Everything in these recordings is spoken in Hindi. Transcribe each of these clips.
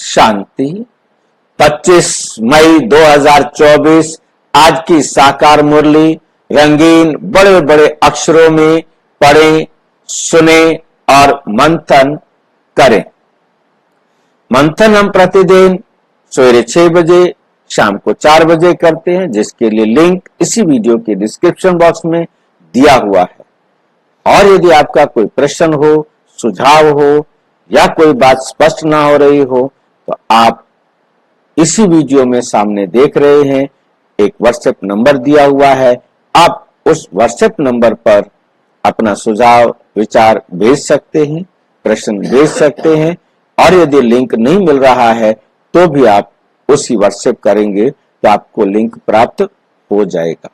शांति। 25 मई 2024 आज की साकार मुरली रंगीन बड़े बड़े अक्षरों में पढ़ें, सुने और मंथन करें। मंथन हम प्रतिदिन सवेरे 6 बजे, शाम को 4 बजे करते हैं, जिसके लिए लिंक इसी वीडियो के डिस्क्रिप्शन बॉक्स में दिया हुआ है। और यदि आपका कोई प्रश्न हो, सुझाव हो या कोई बात स्पष्ट ना हो रही हो तो आप इसी वीडियो में सामने देख रहे हैं, एक व्हाट्सएप नंबर दिया हुआ है। आप उस व्हाट्सएप नंबर पर अपना सुझाव विचार भेज सकते हैं, प्रश्न भेज सकते हैं। और यदि लिंक नहीं मिल रहा है तो भी आप उसी व्हाट्सएप करेंगे तो आपको लिंक प्राप्त हो जाएगा।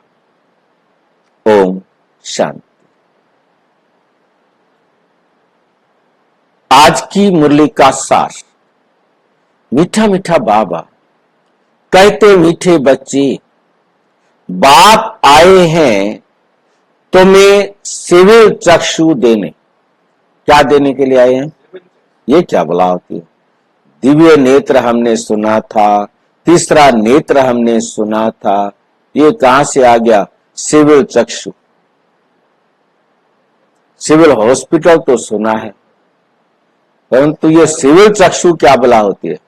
ओम शांति। आज की मुरली का सार। मीठा मीठा बाबा कहते, मीठे बच्चे बाप आए हैं तुम्हें सिविल चक्षु देने। क्या देने के लिए आए हैं? ये क्या बला होती है? दिव्य नेत्र हमने सुना था, तीसरा नेत्र हमने सुना था, ये कहां से आ गया? सिविल चक्षु। सिविल हॉस्पिटल तो सुना है, परंतु ये सिविल चक्षु क्या बला होती है?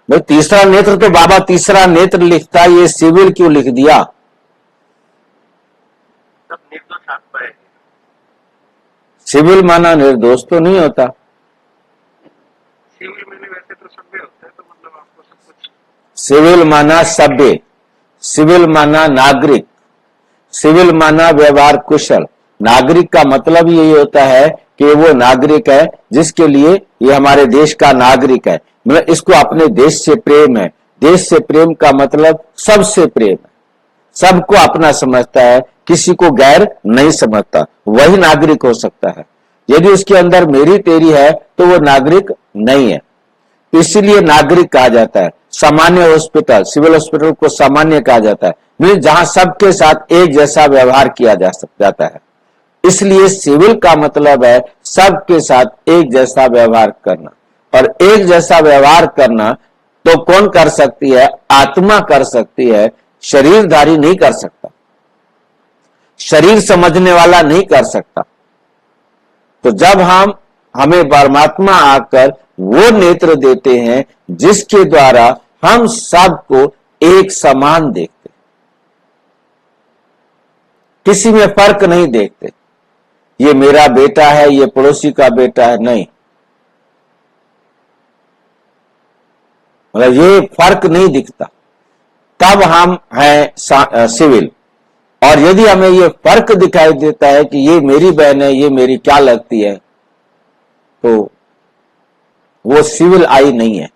भाई तीसरा नेत्र तो बाबा तीसरा नेत्र लिखता, ये सिविल क्यों लिख दिया? सिविल माना निर्दोष तो नहीं होता। सिविल मैंने वैसे तो सभ्य होता है, तो मतलब आपको सब कुछ। सिविल माना सभ्य, सिविल माना नागरिक, सिविल माना व्यवहार कुशल। नागरिक का मतलब यही होता है कि वो नागरिक है जिसके लिए ये हमारे देश का नागरिक है, मतलब इसको अपने देश से प्रेम है। देश से प्रेम का मतलब सबसे प्रेम है, सबको अपना समझता है, किसी को गैर नहीं समझता, वही नागरिक हो सकता है। यदि उसके अंदर मेरी तेरी है तो वो नागरिक नहीं है। इसीलिए नागरिक कहा जाता है। सामान्य हॉस्पिटल, सिविल हॉस्पिटल को सामान्य कहा जाता है, मतलब जहां सबके साथ एक जैसा व्यवहार किया जाता है। इसलिए सिविल का मतलब है सबके साथ एक जैसा व्यवहार करना। और एक जैसा व्यवहार करना तो कौन कर सकती है? आत्मा कर सकती है, शरीरधारी नहीं कर सकता, शरीर समझने वाला नहीं कर सकता। तो जब हमें परमात्मा आकर वो नेत्र देते हैं जिसके द्वारा हम सबको एक समान देखते, किसी में फर्क नहीं देखते, ये मेरा बेटा है, ये पड़ोसी का बेटा है, नहीं, मतलब ये फर्क नहीं दिखता, तब हम हैं सिविल। और यदि हमें ये फर्क दिखाई देता है कि ये मेरी बहन है, ये मेरी क्या लगती है, तो वो सिविल आई नहीं है।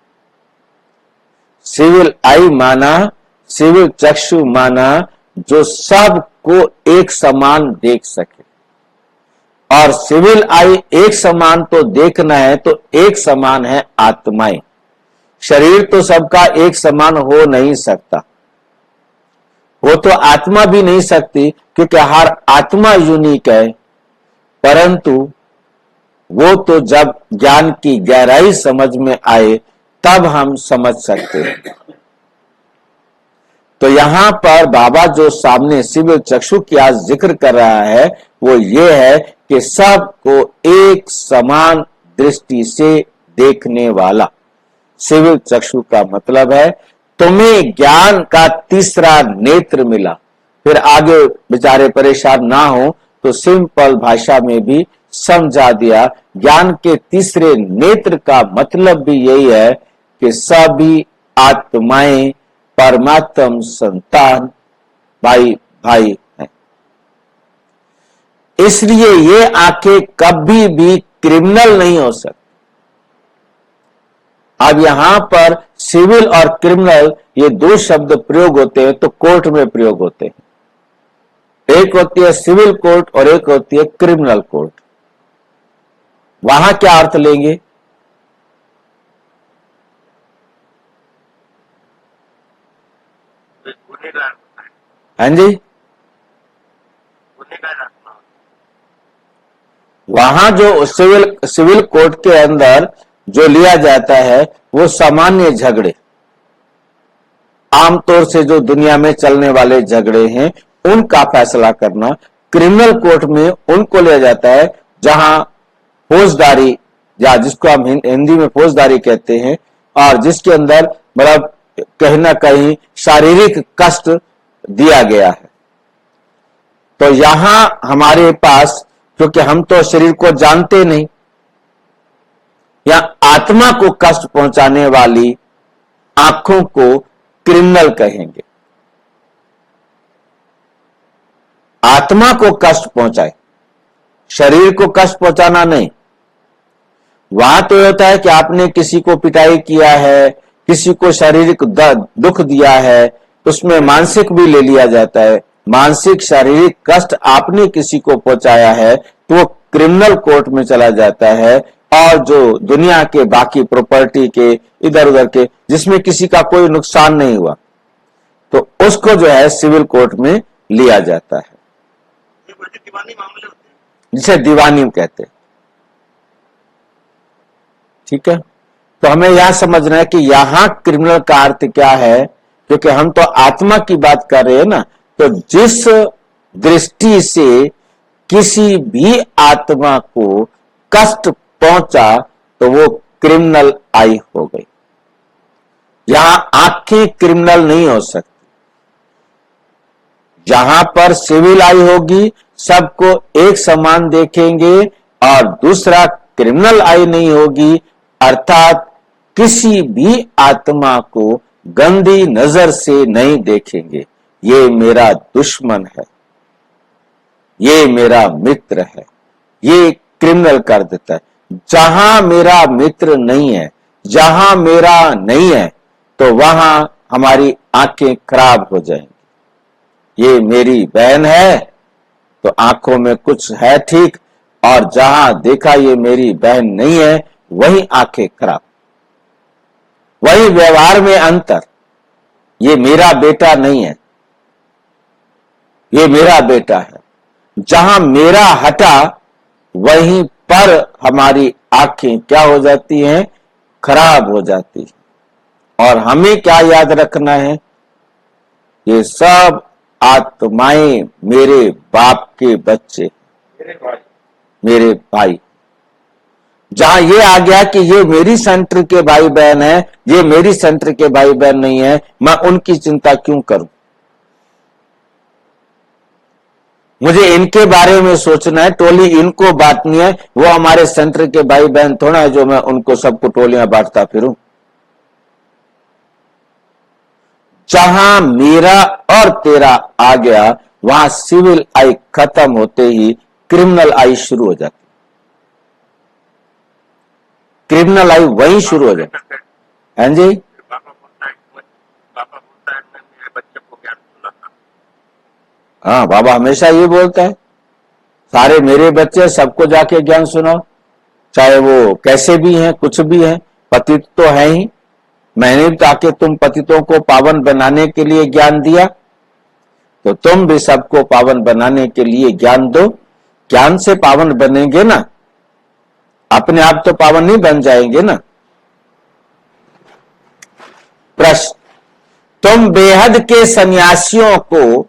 सिविल आई माना, सिविल चक्षु माना जो सबको एक समान देख सके। और सिविल आई एक समान तो देखना है तो एक समान है आत्माएं। शरीर तो सबका एक समान हो नहीं सकता, वो तो आत्मा भी नहीं सकती, क्योंकि हर आत्मा यूनिक है। परंतु वो तो जब ज्ञान की गहराई समझ में आए तब हम समझ सकते हैं। तो यहां पर बाबा जो सामने सिविल चक्षु की आज जिक्र कर रहा है वो ये है कि सबको एक समान दृष्टि से देखने वाला। सिविल चक्षु का मतलब है तुम्हें ज्ञान का तीसरा नेत्र मिला। फिर आगे बेचारे परेशान ना हो तो सिंपल भाषा में भी समझा दिया। ज्ञान के तीसरे नेत्र का मतलब भी यही है कि सभी आत्माएं परमात्म संतान भाई भाई हैं। इसलिए ये आंखें कभी भी क्रिमिनल नहीं हो सकती। अब यहां पर सिविल और क्रिमिनल ये दो शब्द प्रयोग होते हैं तो कोर्ट में प्रयोग होते हैं। एक होती है सिविल कोर्ट और एक होती है क्रिमिनल कोर्ट। वहां क्या अर्थ लेंगे? हाँ जी, वहां जो सिविल कोर्ट के अंदर जो लिया जाता है वो सामान्य झगड़े, आमतौर से जो दुनिया में चलने वाले झगड़े हैं उनका फैसला करना। क्रिमिनल कोर्ट में उनको लिया जाता है जहां फौजदारी, या जिसको हम हिंदी में फौजदारी कहते हैं, और जिसके अंदर मतलब कहीं ना कहीं शारीरिक कष्ट दिया गया है। तो यहां हमारे पास, क्योंकि हम तो शरीर को जानते नहीं, या आत्मा को कष्ट पहुंचाने वाली आंखों को क्रिमिनल कहेंगे। आत्मा को कष्ट पहुंचाए, शरीर को कष्ट पहुंचाना नहीं। वहां तो होता है कि आपने किसी को पिटाई किया है, किसी को शारीरिक दुख दिया है, उसमें मानसिक भी ले लिया जाता है। मानसिक शारीरिक कष्ट आपने किसी को पहुंचाया है तो वो क्रिमिनल कोर्ट में चला जाता है। और जो दुनिया के बाकी प्रॉपर्टी के इधर उधर के जिसमें किसी का कोई नुकसान नहीं हुआ, तो उसको जो है सिविल कोर्ट में लिया जाता है, दीवानी मामले होते हैं, जिसे दीवानी कहते हैं। ठीक है, तो हमें यह समझना है कि यहां क्रिमिनल का अर्थ क्या है, क्योंकि हम तो आत्मा की बात कर रहे हैं ना। तो जिस दृष्टि से किसी भी आत्मा को कष्ट पहुंचा तो वो क्रिमिनल आई हो गई। यहां आंखें क्रिमिनल नहीं हो सकती। जहां पर सिविल आई होगी सबको एक समान देखेंगे, और दूसरा क्रिमिनल आई नहीं होगी, अर्थात किसी भी आत्मा को गंदी नजर से नहीं देखेंगे। ये मेरा दुश्मन है, ये मेरा मित्र है, ये क्रिमिनल कर देता है। जहां मेरा मित्र नहीं है, जहां मेरा नहीं है, तो वहां हमारी आंखें खराब हो जाएंगी। ये मेरी बहन है तो आंखों में कुछ है ठीक, और जहां देखा ये मेरी बहन नहीं है वही आंखें खराब, वही व्यवहार में अंतर। ये मेरा बेटा नहीं है, ये मेरा बेटा है। जहां मेरा हटा वहीं पर हमारी आंखें क्या हो जाती हैं, खराब हो जाती हैं। और हमें क्या याद रखना है, ये सब आत्माएं मेरे बाप के बच्चे, मेरे भाई। जहां ये आ गया कि ये मेरी सेंटर के भाई बहन है, ये मेरी सेंटर के भाई बहन नहीं है, मैं उनकी चिंता क्यों करूं। मुझे इनके बारे में सोचना है, टोली इनको बांटनी है। वो हमारे सेंटर के भाई बहन थोड़ा है जो मैं उनको सबको टोलियां बांटता फिरूं। जहां मेरा और तेरा आ गया वहां सिविल आई खत्म होते ही क्रिमिनल आई शुरू हो जाती। क्रिमिनल आई वहीं शुरू हो जाती। हाँ जी, पापा बोलता है मैं मेरे बच्चे को ज्ञान सुनाता। हाँ, बाबा हमेशा ये बोलता है, सारे मेरे बच्चे, सबको जाके ज्ञान सुनाओ, चाहे वो कैसे भी हैं, कुछ भी हैं, पतित तो है ही। मैंने भी ताकि तुम पतितों को पावन बनाने के लिए ज्ञान दिया, तो तुम भी सबको पावन बनाने के लिए ज्ञान दो। ज्ञान से पावन बनेंगे ना, अपने आप तो पावन नहीं बन जाएंगे ना। प्रश्न, तुम बेहद के सन्यासियों को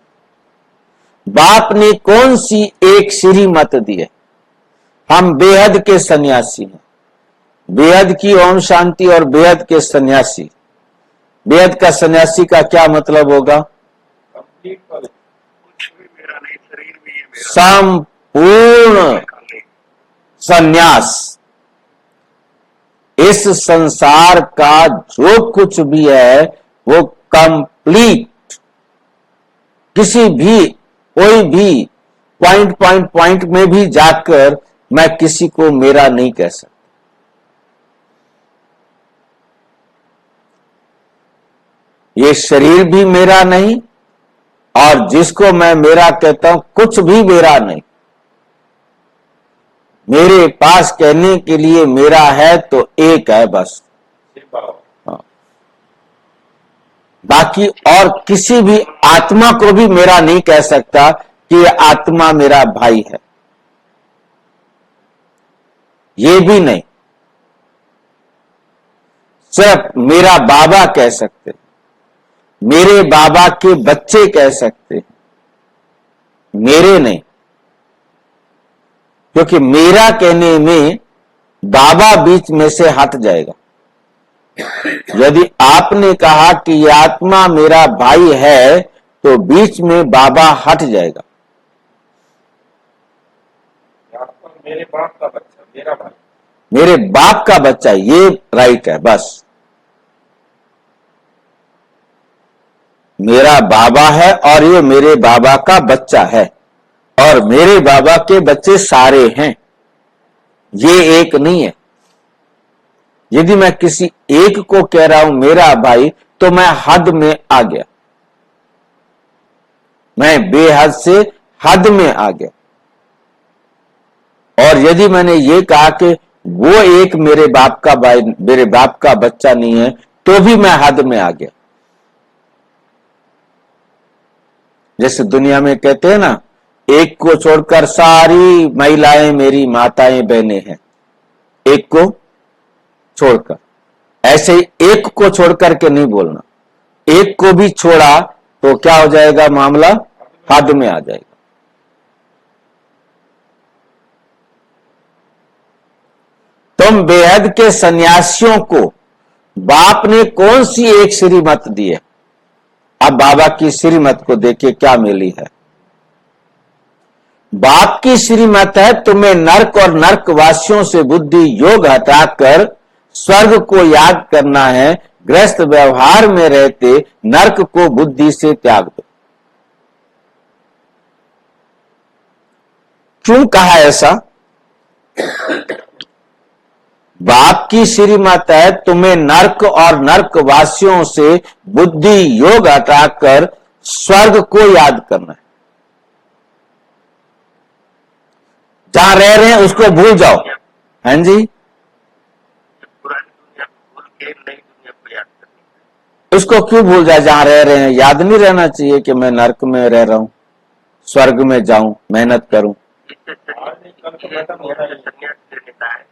बाप ने कौन सी एक श्रीमत दी है? हम बेहद के सन्यासी हैं। बेहद की ओम शांति और बेहद के सन्यासी। बेहद का सन्यासी का क्या मतलब होगा? कुछ भी मेरा नहीं, शरीर भी है मेरा। संपूर्ण सन्यास। इस संसार का जो कुछ भी है वो कंप्लीट, किसी भी कोई भी पॉइंट में भी जाकर मैं किसी को मेरा नहीं कह सकता। ये शरीर भी मेरा नहीं, और जिसको मैं मेरा कहता हूं कुछ भी मेरा नहीं। मेरे पास कहने के लिए मेरा है तो एक है बस, हाँ। बाकी और किसी भी आत्मा को भी मेरा नहीं कह सकता कि ये आत्मा मेरा भाई है। ये भी नहीं, सिर्फ मेरा बाबा कह सकते, मेरे बाबा के बच्चे कह सकते, मेरे नहीं, क्योंकि मेरा कहने में बाबा बीच में से हट जाएगा। यदि आपने कहा कि ये आत्मा मेरा भाई है तो बीच में बाबा हट जाएगा। आत्मा मेरे बाप का बच्चा, मेरा भाई, मेरे बाप का बच्चा, ये राइट है। बस मेरा बाबा है और ये मेरे बाबा का बच्चा है, और मेरे बाबा के बच्चे सारे हैं, ये एक नहीं है। यदि मैं किसी एक को कह रहा हूं मेरा भाई, तो मैं हद में आ गया, मैं बेहद से हद में आ गया। और यदि मैंने ये कहा कि वो एक मेरे बाप का भाई, मेरे बाप का बच्चा नहीं है, तो भी मैं हद में आ गया। जैसे दुनिया में कहते हैं ना, एक को छोड़कर सारी महिलाएं मेरी माताएं बहनें हैं, एक को छोड़कर। ऐसे ही एक को छोड़कर के नहीं बोलना, एक को भी छोड़ा तो क्या हो जाएगा मामला, हद में आ जाएगा। तुम बेहद के सन्यासियों को बाप ने कौन सी एक श्रीमत दी है? अब बाबा की श्रीमत को देखिए क्या मिली है। बाप की श्रीमत है, तुम्हें नर्क और नर्कवासियों से बुद्धि योग हटाकर स्वर्ग को याद करना है। गृहस्थ व्यवहार में रहते नर्क को बुद्धि से त्याग दो। क्यों कहा ऐसा? बाप की श्रीमत है, तुम्हें नर्क और नर्कवासियों से बुद्धि योग हटाकर स्वर्ग को याद करना है। जहां रह रहे हैं उसको भूल जाओ। हाँ जी, पुरानी दुनिया को भूल के नई दुनिया को याद करनी। उसको क्यों भूल जाए? जहां रह रहे हैं याद नहीं रहना चाहिए कि मैं नर्क में रह रहा हूं, स्वर्ग में जाऊं, मेहनत करूं। संन्यास लेने का है।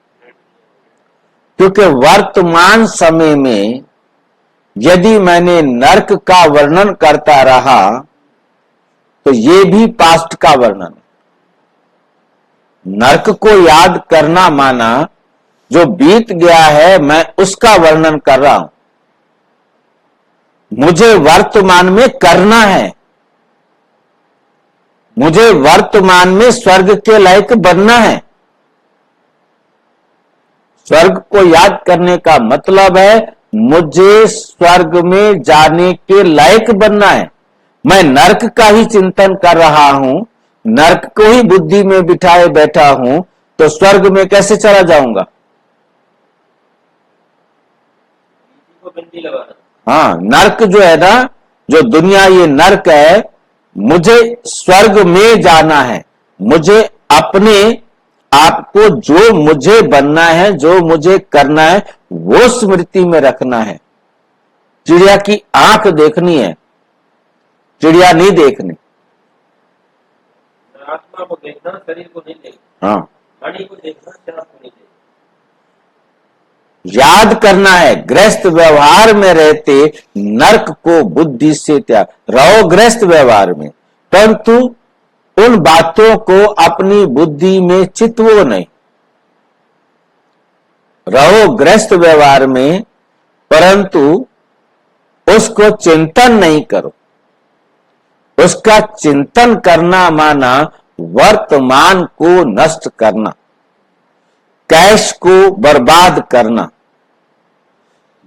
क्योंकि वर्तमान समय में यदि मैंने नर्क का वर्णन करता रहा तो ये भी पास्ट का वर्णन है। नर्क को याद करना माना जो बीत गया है मैं उसका वर्णन कर रहा हूं। मुझे वर्तमान में करना है, मुझे वर्तमान में स्वर्ग के लायक बनना है। स्वर्ग को याद करने का मतलब है मुझे स्वर्ग में जाने के लायक बनना है। मैं नर्क का ही चिंतन कर रहा हूं, नर्क को ही बुद्धि में बिठाए बैठा हूं, तो स्वर्ग में कैसे चला जाऊंगा? हाँ, नर्क जो है ना, जो दुनिया ये नर्क है, मुझे स्वर्ग में जाना है। मुझे अपने आपको जो मुझे बनना है, जो मुझे करना है, वो स्मृति में रखना है। चिड़िया की आंख देखनी है, चिड़िया नहीं देखनी। आत्मा को देखना, शरीर को नहीं देखना। हाँ, वाणी को देखना, शराब को नहीं देखना। याद करना है। गृहस्थ व्यवहार में रहते नर्क को बुद्धि से त्याग रहो। गृहस्थ व्यवहार में, परंतु उन बातों को अपनी बुद्धि में चितवो नहीं। रहो गृहस्थ व्यवहार में, परंतु उसको चिंतन नहीं करो। उसका चिंतन करना माना वर्तमान को नष्ट करना, कैश को बर्बाद करना।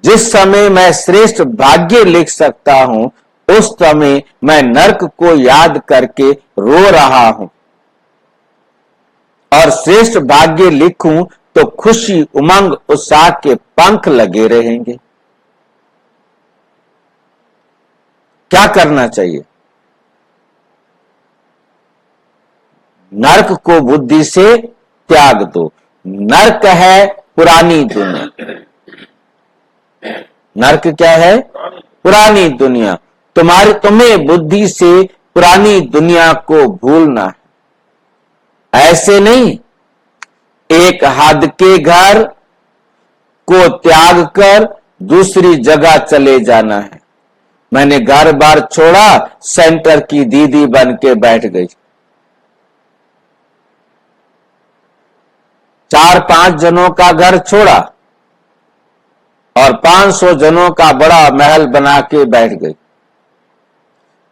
जिस समय मैं श्रेष्ठ भाग्य लिख सकता हूं, उस समय मैं नर्क को याद करके रो रहा हूं, और श्रेष्ठ भाग्य लिखूं तो खुशी, उमंग, उत्साह के पंख लगे रहेंगे। क्या करना चाहिए? नर्क को बुद्धि से त्याग दो। नर्क है पुरानी दुनिया। नर्क क्या है? पुरानी दुनिया। तुम्हें बुद्धि से पुरानी दुनिया को भूलना है। ऐसे नहीं एक हद के घर को त्याग कर दूसरी जगह चले जाना है। मैंने घर बार छोड़ा, सेंटर की दीदी बन के बैठ गई। 4-5 जनों का घर छोड़ा और 500 जनों का बड़ा महल बना के बैठ गई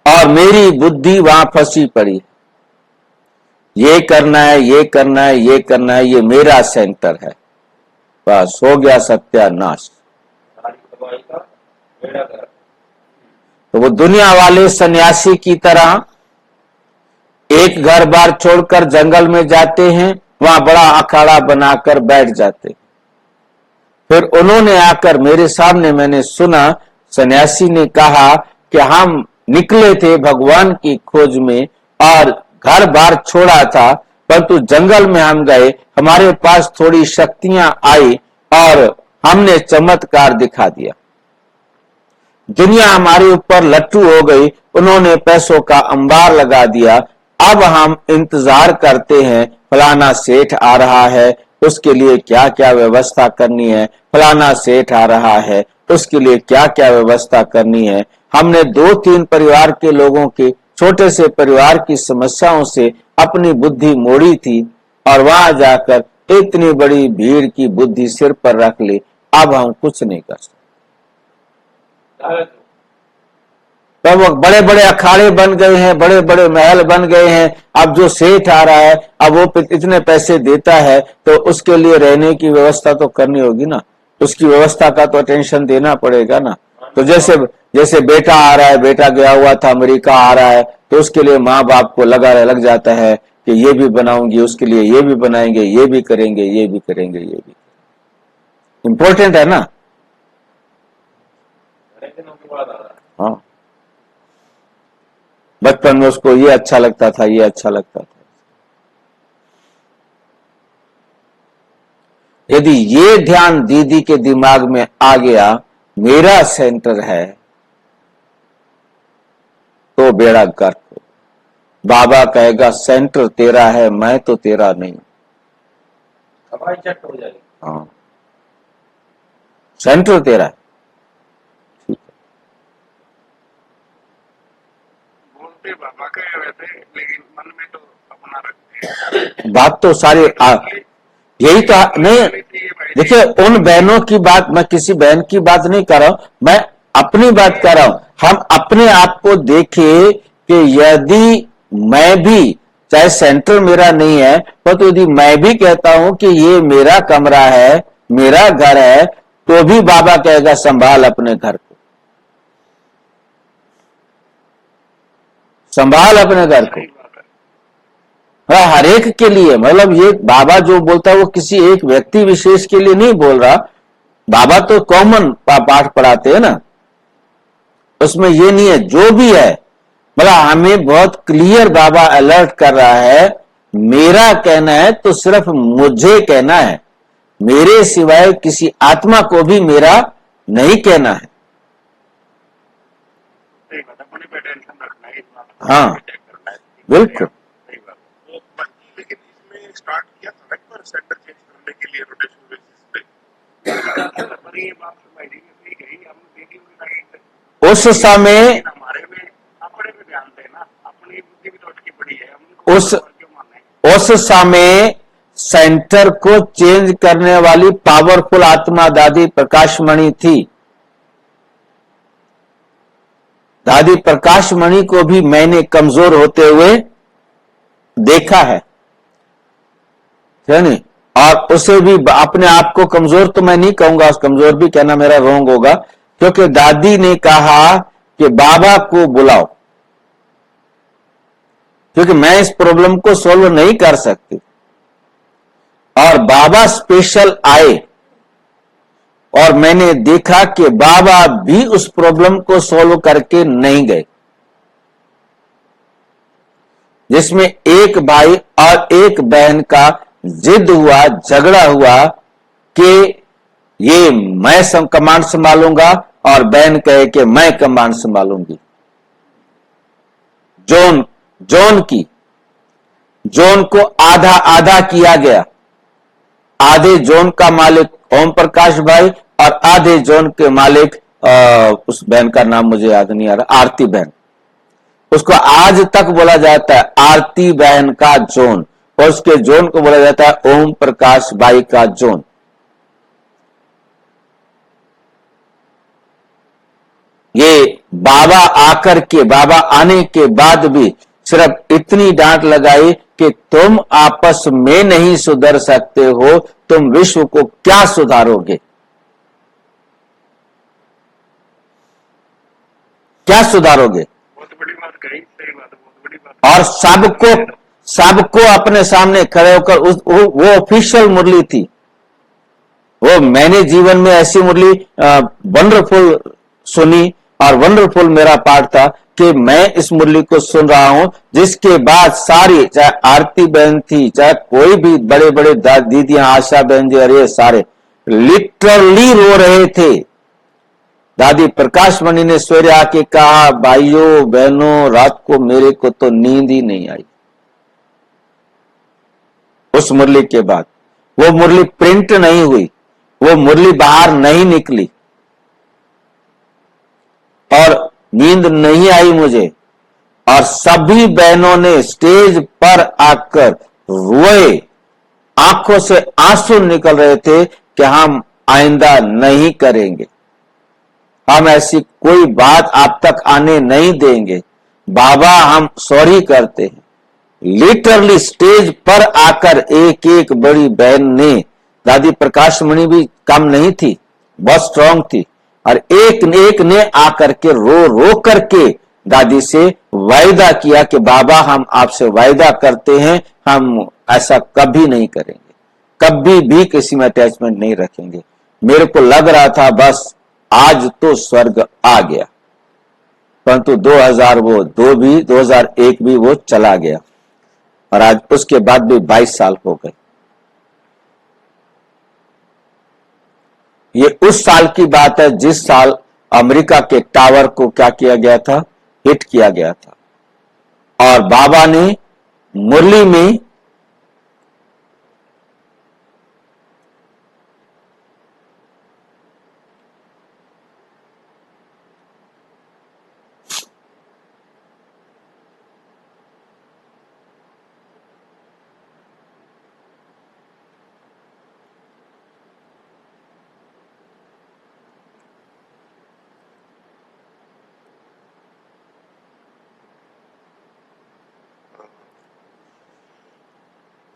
और मेरी बुद्धि वहां फंसी पड़ी। ये करना है, ये करना है, ये करना है, ये मेरा सेंटर है। बस हो गया सत्यानाश। तो वो दुनिया वाले सन्यासी की तरह एक घर बार छोड़कर जंगल में जाते हैं, वहां बड़ा अखाड़ा बनाकर बैठ जाते। फिर उन्होंने आकर मेरे सामने, मैंने सुना सन्यासी ने कहा कि हम निकले थे भगवान की खोज में और घर बार छोड़ा था, परंतु जंगल में हम गए, हमारे पास थोड़ी शक्तियां आई और हमने चमत्कार दिखा दिया। दुनिया हमारे ऊपर लट्टू हो गई, उन्होंने पैसों का अंबार लगा दिया। अब हम इंतजार करते हैं फलाना सेठ आ रहा है, उसके लिए क्या क्या व्यवस्था करनी है, फलाना सेठ आ रहा है, उसके लिए क्या क्या व्यवस्था करनी है। हमने 2-3 परिवार के लोगों के, छोटे से परिवार की समस्याओं से अपनी बुद्धि मोड़ी थी और वहां जाकर इतनी बड़ी भीड़ की बुद्धि सिर पर रख ली। अब हम कुछ नहीं कर सकते। तब वो बड़े बड़े अखाड़े बन गए हैं, बड़े बड़े महल बन गए हैं। अब जो सेठ आ रहा है, अब वो इतने पैसे देता है तो उसके लिए रहने की व्यवस्था तो करनी होगी ना, उसकी व्यवस्था का तो अटेंशन देना पड़ेगा ना। तो जैसे बेटा आ रहा है, बेटा गया हुआ था अमेरिका, आ रहा है, तो उसके लिए माँ बाप को लग जाता है कि ये भी बनाऊंगी, उसके लिए ये भी बनाएंगे, ये भी करेंगे, ये भी करेंगे, ये भी। इंपॉर्टेंट है ना। हाँ, बचपन में उसको ये अच्छा लगता था, ये अच्छा लगता था। यदि ये ध्यान दीदी के दिमाग में आ गया, मेरा सेंटर है, तो बेड़ा गर्क हो। बाबा कहेगा सेंटर तेरा है, मैं तो तेरा नहीं। हवाई चट हो जाएगी। हाँ, सेंटर तेरा है। बोलते बाबा के वैसे, लेकिन मन में तो अपना रखते हैं। बात तो सारी यही तो नहीं। देखिए, उन बहनों की बात, मैं किसी बहन की बात नहीं कर रहा हूं, मैं अपनी बात कर रहा हूं। हम अपने आप को देखें कि यदि मैं भी, चाहे सेंटर मेरा नहीं है, पर तो यदि मैं भी कहता हूं कि ये मेरा कमरा है, मेरा घर है, तो भी बाबा कहेगा संभाल अपने घर को, संभाल अपने घर को। हर एक के लिए, मतलब ये बाबा जो बोलता है वो किसी एक व्यक्ति विशेष के लिए नहीं बोल रहा। बाबा तो कॉमन पाठ पढ़ाते हैं ना, उसमें ये नहीं है, जो भी है, मतलब हमें बहुत क्लियर बाबा अलर्ट कर रहा है। मेरा कहना है तो सिर्फ मुझे कहना है, मेरे सिवाय किसी आत्मा को भी मेरा नहीं कहना है। हाँ, बिल्कुल। स्टार्ट किया था पर सेंटर चेंज करने के लिए रोटेशन बेसिस पे, पर ये बात मेरी नहीं गई, हम देखी नहीं। उस समय हमारे में अपने पे ध्यान देना, अपनी बुद्धि भी तो अटकी पड़ी है, उस समय सेंटर को चेंज करने वाली पावरफुल आत्मा दादी प्रकाशमणि थी। दादी प्रकाशमणि को भी मैंने कमजोर होते हुए देखा है, नहीं? और उसे भी, अपने आप को कमजोर तो मैं नहीं कहूंगा, उस कमजोर भी कहना मेरा रोंग होगा, क्योंकि दादी ने कहा कि बाबा को बुलाओ, क्योंकि मैं इस प्रॉब्लम को सॉल्व नहीं कर सकती। और बाबा स्पेशल आए और मैंने देखा कि बाबा भी उस प्रॉब्लम को सॉल्व करके नहीं गए, जिसमें एक भाई और एक बहन का जिद हुआ, झगड़ा हुआ कि ये मैं कमांड संभालूंगा और बहन कहे कि मैं कमांड संभालूंगी। जोन को आधा आधा किया गया। आधे जोन का मालिक ओम प्रकाश भाई और आधे जोन के मालिक उस बहन का नाम मुझे याद नहीं आ रहा, आरती बहन। उसको आज तक बोला जाता है आरती बहन का जोन, और उसके जोन को बोला जाता है ओम प्रकाश भाई का जोन। ये बाबा आकर के, बाबा आने के बाद भी सिर्फ इतनी डांट लगाई कि तुम आपस में नहीं सुधर सकते हो, तुम विश्व को क्या सुधारोगे, क्या सुधारोगे। बहुत बड़ी बात कही, सही बात है, बहुत बड़ी बात। और सबको अपने सामने खड़े होकर वो ऑफिशियल मुरली थी। वो मैंने जीवन में ऐसी मुरली वंडरफुल सुनी, और वंडरफुल मेरा पार्ट था कि मैं इस मुरली को सुन रहा हूं, जिसके बाद सारी, चाहे आरती बहन थी, चाहे कोई भी बड़े बड़े दीदियां, आशा बहन जी, अरे सारे लिटरली रो रहे थे। दादी प्रकाश मणि ने सवेरे आके कहा, भाइयों बहनों, रात को मेरे को तो नींद ही नहीं आई। उस मुरली के बाद वो मुरली प्रिंट नहीं हुई, वो मुरली बाहर नहीं निकली, और नींद नहीं आई मुझे। और सभी बहनों ने स्टेज पर आकर रोए, आंखों से आंसू निकल रहे थे कि हम आइंदा नहीं करेंगे, हम ऐसी कोई बात आप तक आने नहीं देंगे, बाबा हम सॉरी करते हैं। लिटरली स्टेज पर आकर एक एक बड़ी बहन ने, दादी प्रकाश मणि भी कम नहीं थी, बहुत स्ट्रांग थी, और एक ने आकर के रो रो करके दादी से वायदा किया कि बाबा हम आपसे वायदा करते हैं, हम ऐसा कभी नहीं करेंगे, कभी भी किसी में अटैचमेंट नहीं रखेंगे। मेरे को लग रहा था बस आज तो स्वर्ग आ गया, परंतु 2001 भी वो चला गया, और आज उसके बाद भी 22 साल हो गए। ये उस साल की बात है जिस साल अमेरिका के टावर को क्या किया गया था, हिट किया गया था, और बाबा ने मुरली में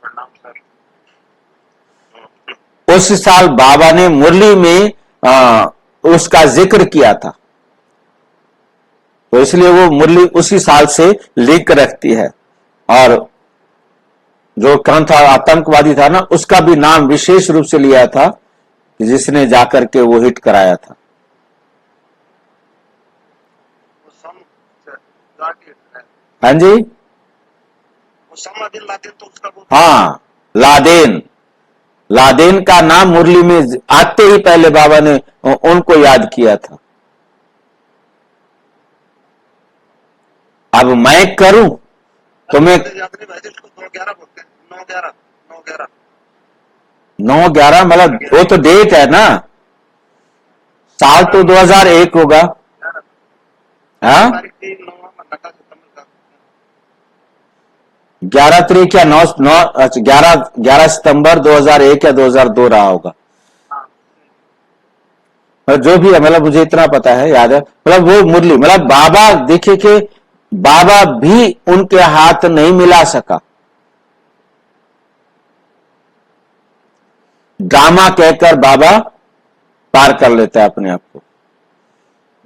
प्रणाम सर। उस साल बाबा ने मुरली में उसका जिक्र किया था, तो इसलिए वो मुरली उसी साल से लिंक रखती है। और जो कौन था आतंकवादी था ना, उसका भी नाम विशेष रूप से लिया था, जिसने जाकर के वो हिट कराया था। हाँ जी, उसामा बिन लादेन, तो उसका वो हाँ लादेन का नाम मुरली में आते ही पहले बाबा ने उनको याद किया था। अब मैं करूं तो मैं 9/11 मतलब वो तो डेट है ना, साल तो 2001 होगा। हाँ 11 तारीख या 11 सितंबर 2001 या 2002 रहा होगा, जो भी है, मतलब मुझे इतना पता है, याद है। मतलब वो मुरली, मतलब बाबा देखे कि बाबा भी उनके हाथ नहीं मिला सका, ड्रामा कहकर बाबा पार कर लेता है अपने आप को,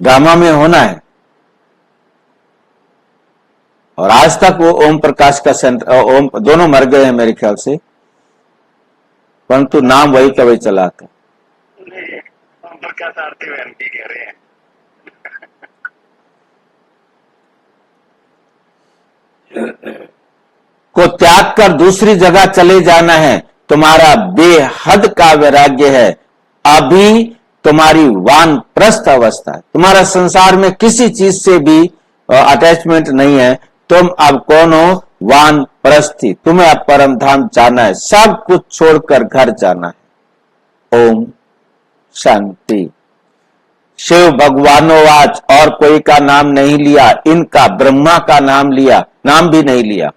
ड्रामा में होना है। और आज तक वो ओम प्रकाश का ओम दोनों मर गए हैं मेरे ख्याल से, परंतु नाम वही का वही चला था। ओम प्रकाश आरती बहन की कह रहे हैं। को त्याग कर दूसरी जगह चले जाना है, तुम्हारा बेहद का वैराग्य है, अभी तुम्हारी वानप्रस्थ अवस्था है, तुम्हारा संसार में किसी चीज से भी अटैचमेंट नहीं है, तुम अब कौन हो, वानप्रस्थी, तुम्हें अब परम धाम जाना है, सब कुछ छोड़कर घर जाना है। ओम शांति। शिव भगवानोवाच, और कोई का नाम नहीं लिया, इनका ब्रह्मा का नाम लिया, नाम भी नहीं लिया।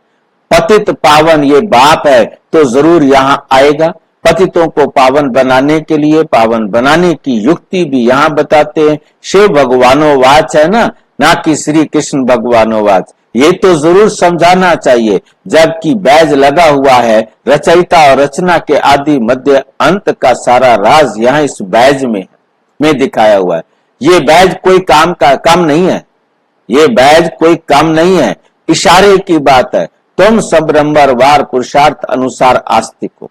पतित पावन ये बाप है तो जरूर यहां आएगा। पतितों को पावन बनाने के लिए पावन बनाने की युक्ति भी यहां बताते हैं। शिव भगवानोवाच है ना कि श्री कृष्ण भगवानोवाच। ये तो जरूर समझाना चाहिए, जबकि बैज लगा हुआ है। रचयिता और रचना के आदि मध्य अंत का सारा राज यहाँ इस बैज में दिखाया हुआ है। ये बैज कोई काम नहीं है, ये बैज कोई काम नहीं है, इशारे की बात है। तुम सब नंबरवार पुरुषार्थ अनुसार आस्तिक हो।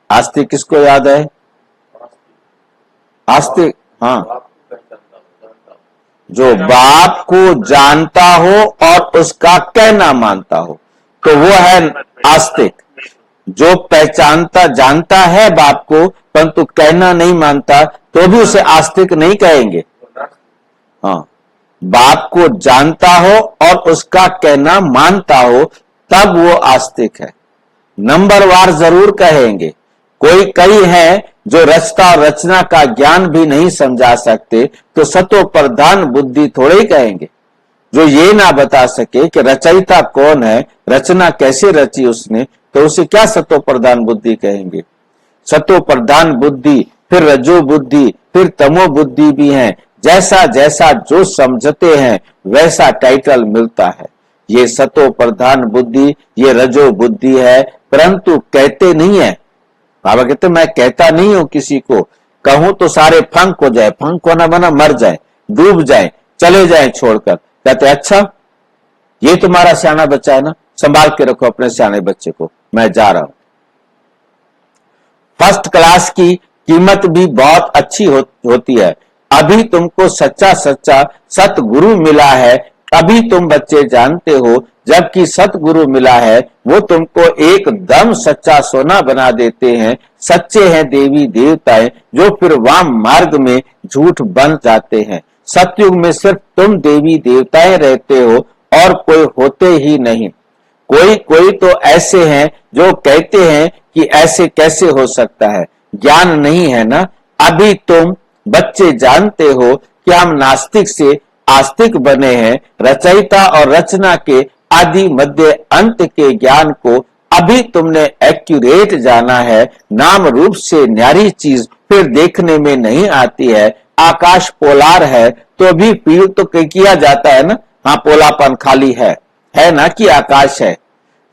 आस्तिक किसको याद है? आस्तिक, हाँ, जो बाप को जानता हो और उसका कहना मानता हो, तो वो है आस्तिक। जो पहचानता जानता है बाप को परंतु कहना नहीं मानता, तो भी उसे आस्तिक नहीं कहेंगे। हाँ, बाप को जानता हो और उसका कहना मानता हो, तब वो आस्तिक है। नंबरवार जरूर कहेंगे। कई हैं जो रचता और रचना का ज्ञान भी नहीं समझा सकते, तो सतो प्रधान बुद्धि थोड़े ही कहेंगे। जो ये ना बता सके कि रचयिता कौन है, रचना कैसे रची उसने, तो उसे क्या सतो प्रधान बुद्धि कहेंगे। सतो प्रधान बुद्धि, फिर रजो बुद्धि, फिर तमो बुद्धि भी है। जैसा जैसा जो समझते हैं वैसा टाइटल मिलता है। ये सतो प्रधान बुद्धि, ये रजो बुद्धि है, परंतु कहते नहीं है। बाबा कहते मैं कहता नहीं हूं किसी को, कहूं तो सारे फंक हो जाए, फंक होना बना मर जाए, डूब जाए, चले जाए छोड़कर। कहते अच्छा, ये तुम्हारा सियाना बच्चा है ना, संभाल के रखो अपने सियाने बच्चे को, मैं जा रहा हूं। फर्स्ट क्लास की कीमत भी बहुत अच्छी होती है। अभी तुमको सच्चा सच्चा सतगुरु मिला है, अभी तुम बच्चे जानते हो, जबकि सतगुरु मिला है वो तुमको एकदम सच्चा सोना बना देते हैं। सच्चे हैं देवी देवताएं, जो फिर वाम मार्ग में झूठ बन जाते हैं। सतयुग में सिर्फ तुम देवी देवताएं रहते हो और कोई होते ही नहीं। कोई तो ऐसे हैं जो कहते हैं कि ऐसे कैसे हो सकता है, ज्ञान नहीं है ना। अभी तुम बच्चे जानते हो कि हम नास्तिक से आस्तिक बने हैं। रचयिता और रचना के आदि मध्य अंत के ज्ञान को अभी तुमने एक्यूरेट जाना है। नाम रूप से न्यारी चीज फिर देखने में नहीं आती है। आकाश पोलार है तो भी फील तो किया जाता है ना, हाँ पोलापन खाली है ना कि आकाश है।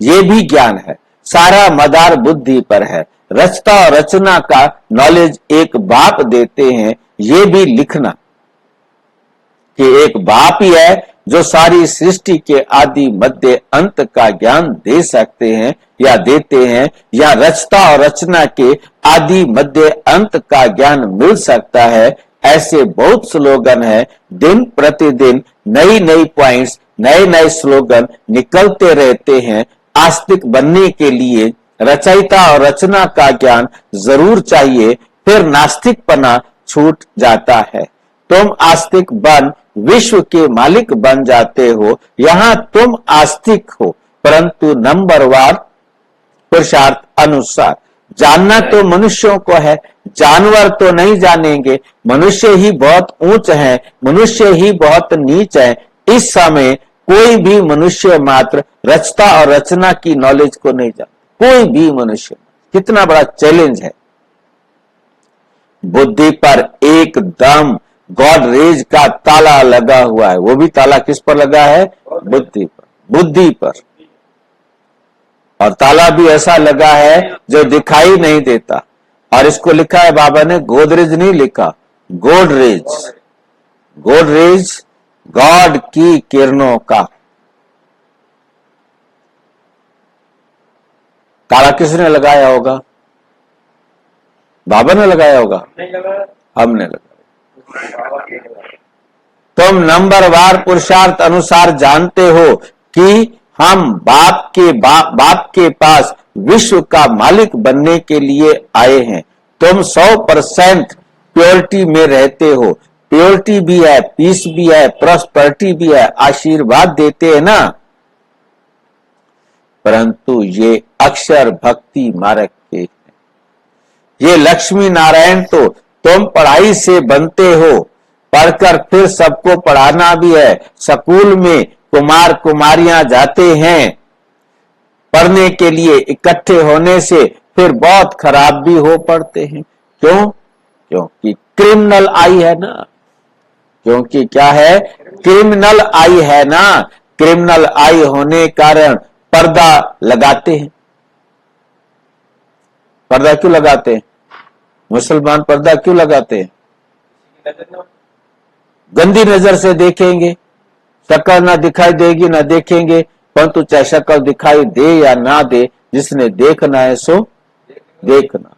ये भी ज्ञान है, सारा मदार बुद्धि पर है। रचता और रचना का नॉलेज एक बाप देते हैं। ये भी लिखना कि एक बाप ही है जो सारी सृष्टि के आदि मध्य अंत का ज्ञान दे सकते हैं या देते हैं, या रचता और रचना के आदि मध्य अंत का ज्ञान मिल सकता है। ऐसे बहुत स्लोगन है। दिन प्रतिदिन नई नई पॉइंट्स, नए नए स्लोगन निकलते रहते हैं। आस्तिक बनने के लिए रचयिता और रचना का ज्ञान जरूर चाहिए, फिर नास्तिकपना छूट जाता है। तुम आस्तिक बन विश्व के मालिक बन जाते हो। यहां तुम आस्तिक हो, परंतु नंबरवार पुरुषार्थ अनुसार। जानना तो मनुष्यों को है, जानवर तो नहीं जानेंगे। मनुष्य ही बहुत ऊंच है, मनुष्य ही बहुत नीच है। इस समय कोई भी मनुष्य मात्र रचता और रचना की नॉलेज को नहीं जानता, कोई भी मनुष्य। कितना बड़ा चैलेंज है। बुद्धि पर एकदम गॉड रेज का ताला लगा हुआ है। वो भी ताला किस पर लगा है? बुद्धि पर, बुद्धि पर। और ताला भी ऐसा लगा है जो दिखाई नहीं देता। और इसको लिखा है बाबा ने, गोदरेज नहीं लिखा, गोडरेज। गोडरेज गॉड की किरणों का ताला किसने लगाया होगा? बाबा ने लगाया होगा, हमने लगाया। तुम नंबरवार पुरुषार्थ अनुसार जानते हो कि हम बाप के पास विश्व का मालिक बनने के लिए आए हैं। तुम 100% प्योरिटी में रहते हो। प्योरिटी भी है, पीस भी है, प्रॉस्पेरिटी भी है, आशीर्वाद देते हैं ना। परंतु ये अक्षर भक्ति मार्ग के हैं। ये लक्ष्मी नारायण तो तुम पढ़ाई से बनते हो, पढ़कर फिर सबको पढ़ाना भी है। स्कूल में कुमार कुमारियां जाते हैं पढ़ने के लिए, इकट्ठे होने से फिर बहुत खराब भी हो पड़ते हैं। क्यों? क्योंकि क्रिमिनल आई है ना। क्योंकि क्या है? क्रिमिनल आई है ना। क्रिमिनल आई होने कारण पर्दा लगाते हैं। पर्दा क्यों लगाते हैं? मुसलमान पर्दा क्यों लगाते हैं? गंदी नजर से देखेंगे, शक्ल ना दिखाई देगी ना देखेंगे, परंतु चाहे शक्ल दिखाई दे या ना दे, जिसने देखना है सो देखना।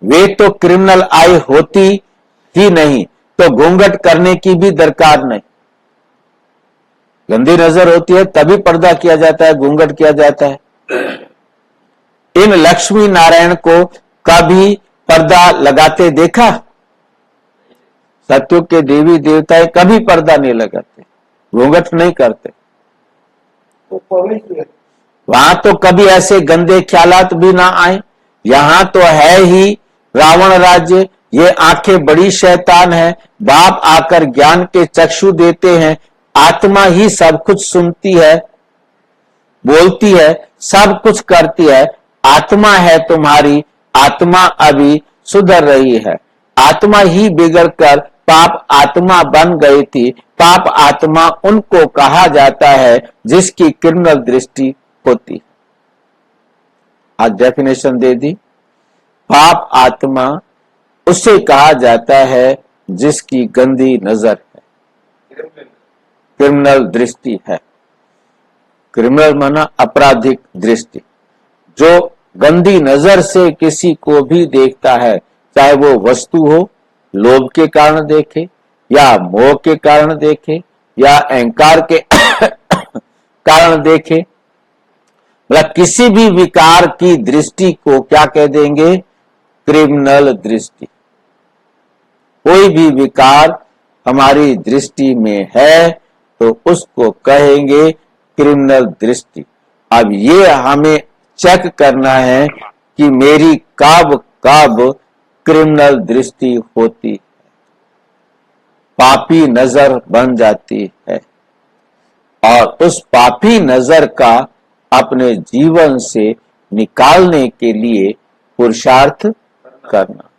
वे तो क्रिमिनल आई होती ही नहीं तो घूंघट करने की भी दरकार नहीं। गंदी नजर होती है तभी पर्दा किया जाता है, घूंघट किया जाता है। इन लक्ष्मी नारायण को कभी पर्दा लगाते देखा? सत्युग के देवी देवताएं कभी पर्दा नहीं लगाते, घूंघट नहीं करते। वहां तो कभी ऐसे गंदे ख्यालात भी ना आए। यहां तो है ही रावण राज्य। ये आंखें बड़ी शैतान है। बाप आकर ज्ञान के चक्षु देते हैं। आत्मा ही सब कुछ सुनती है, बोलती है, सब कुछ करती है। आत्मा है तुम्हारी, आत्मा अभी सुधर रही है। आत्मा ही बिगड़कर पाप आत्मा बन गई थी। पाप आत्मा उनको कहा जाता है जिसकी क्रिमिनल दृष्टि होती। आज डेफिनेशन दे दी। पाप आत्मा उसे कहा जाता है जिसकी गंदी नजर है, क्रिमिनल दृष्टि है। क्रिमिनल माना आपराधिक दृष्टि। जो गंदी नजर से किसी को भी देखता है, चाहे वो वस्तु हो, लोभ के कारण देखे या मोह के कारण देखे या अहंकार के कारण देखे, मतलब किसी भी विकार की दृष्टि को क्या कह देंगे? क्रिमिनल दृष्टि। कोई भी विकार हमारी दृष्टि में है तो उसको कहेंगे क्रिमिनल दृष्टि। अब ये हमें चेक करना है कि मेरी कब कब क्रिमिनल दृष्टि होती है, पापी नजर बन जाती है, और उस पापी नजर का अपने जीवन से निकालने के लिए पुरुषार्थ करना।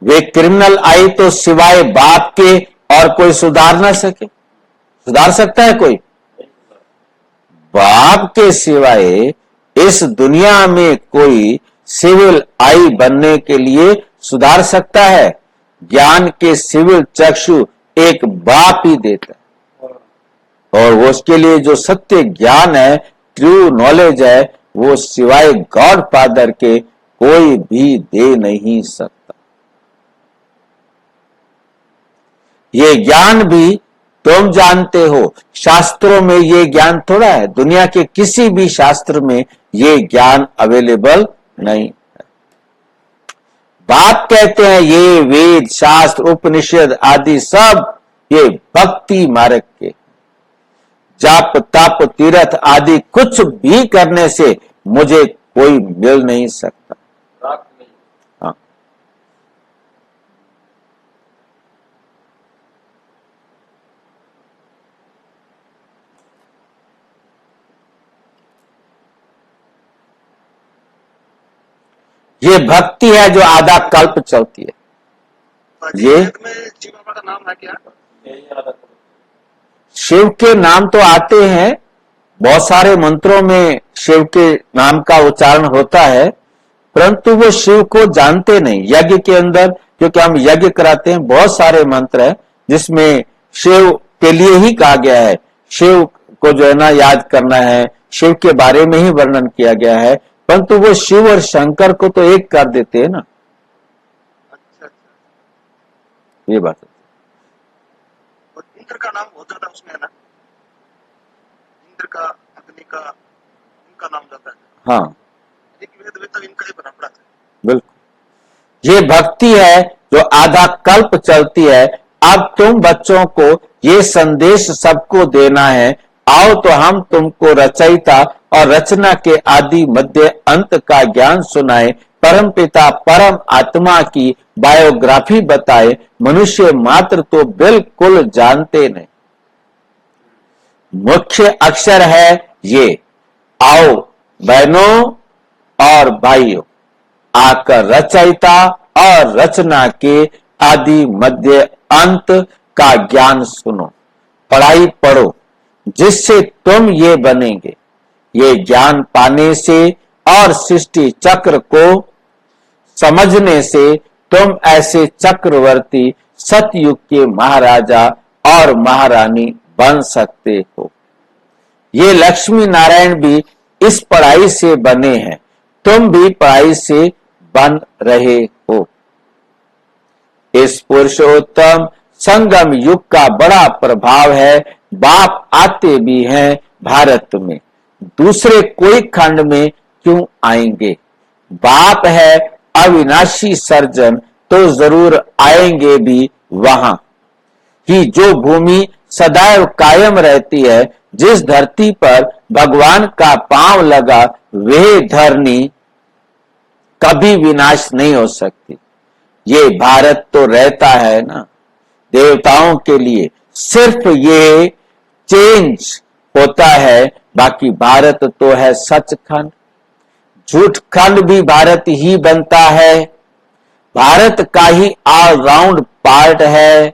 वे क्रिमिनल आई तो सिवाय बाप के और कोई सुधार ना सके। सुधार सकता है कोई? बाप के सिवाय इस दुनिया में कोई सिविल आई बनने के लिए सुधार सकता है? ज्ञान के सिविल चक्षु एक बाप ही देता है, और वो उसके लिए जो सत्य ज्ञान है, ट्रू नॉलेज है, वो सिवाय गॉड फादर के कोई भी दे नहीं सकता। ये ज्ञान भी तुम जानते हो, शास्त्रों में ये ज्ञान थोड़ा है। दुनिया के किसी भी शास्त्र में ये ज्ञान अवेलेबल नहीं है। बाप कहते हैं ये वेद शास्त्र उपनिषद आदि सब ये भक्ति मार्ग के, जाप तप तीर्थ आदि कुछ भी करने से मुझे कोई मिल नहीं सकता। हाँ, ये भक्ति है जो आधा कल्प चलती है। ये में शिव बाबा का नाम है क्या? शिव के नाम तो आते हैं, बहुत सारे मंत्रों में शिव के नाम का उच्चारण होता है, परंतु वो शिव को जानते नहीं। यज्ञ के अंदर, क्योंकि हम यज्ञ कराते हैं, बहुत सारे मंत्र है जिसमें शिव के लिए ही कहा गया है। शिव को जो है ना याद करना है, शिव के बारे में ही वर्णन किया गया है, परंतु वो शिव और शंकर को तो एक कर देते हैं ना। अच्छा, ये बात है। और इंद्र का नाम बहुत ज्यादा उसमें है ना, इंद्र का, अग्नि का, उनका नाम जाता है। हाँ, एक वेद में तो इनका ही बना पड़ा था। बिल्कुल। ये भक्ति है जो आधा कल्प चलती है, अब तुम बच्चों को ये संदेश सबको देना है, आओ तो हम तुमको रचयिता और रचना के आदि मध्य अंत का ज्ञान सुनाए, परम पिता परम आत्मा की बायोग्राफी बताए, मनुष्य मात्र तो बिल्कुल जानते नहीं। मुख्य अक्षर है ये, आओ बहनों और भाइयों, आकर रचयिता और रचना के आदि मध्य अंत का ज्ञान सुनो, पढ़ाई पढ़ो, जिससे तुम ये बनेंगे। ये ज्ञान पाने से और सृष्टि चक्र को समझने से तुम ऐसे चक्रवर्ती सतयुग के महाराजा और महारानी बन सकते हो। ये लक्ष्मी नारायण भी इस पढ़ाई से बने हैं, तुम भी पढ़ाई से बन रहे हो। इस पुरुषोत्तम संगम युग का बड़ा प्रभाव है। बाप आते भी हैं भारत में, दूसरे कोई खंड में क्यों आएंगे? बाप है अविनाशी सर्जन, तो जरूर आएंगे भी वहां कि जो भूमि सदैव कायम रहती है, जिस धरती पर भगवान का पांव लगा, वह धरनी कभी विनाश नहीं हो सकती। ये भारत तो रहता है ना देवताओं के लिए, सिर्फ ये चेंज होता है, बाकी भारत तो है सचखंड। झूठ खंड भी भारत ही बनता है, भारत का ही ऑलराउंड पार्ट है,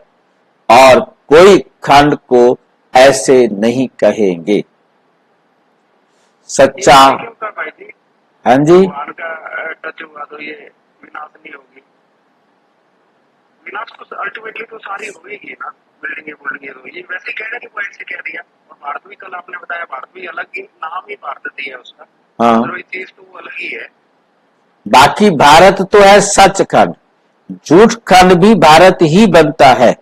और कोई खंड को ऐसे नहीं कहेंगे। सच्चा हाँ जी, भगवान का टच हुआ तो ये विनाश नहीं होगी। विनाश तो अल्टीमेटली तो सारी होगी ना, बिल्डिंगे तो ये वैसे कहने की पॉइंट से कह दिया। और भारत भी कल आपने बताया, भारत भी अलग ही नाम ही भारत दिया उसका, हाँ, तो चीज तो वो अलग ही है। बाकी भारत तो है सचखंड, झूठ खंड भी भारत ही बनता है।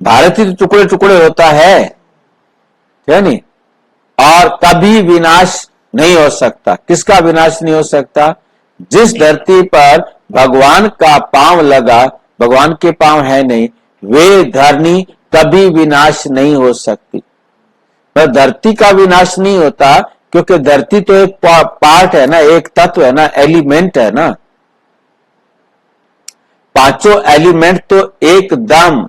भारत ही तो टुकड़े टुकड़े होता है, क्या नहीं? और कभी विनाश नहीं हो सकता। किसका विनाश नहीं हो सकता? जिस धरती पर भगवान का पांव लगा, भगवान के पांव है नहीं, वे धरनी कभी विनाश नहीं हो सकती। पर धरती का विनाश नहीं होता, क्योंकि धरती तो एक पार्ट है ना, एक तत्व है ना, एलिमेंट है ना। पांचों एलिमेंट तो एकदम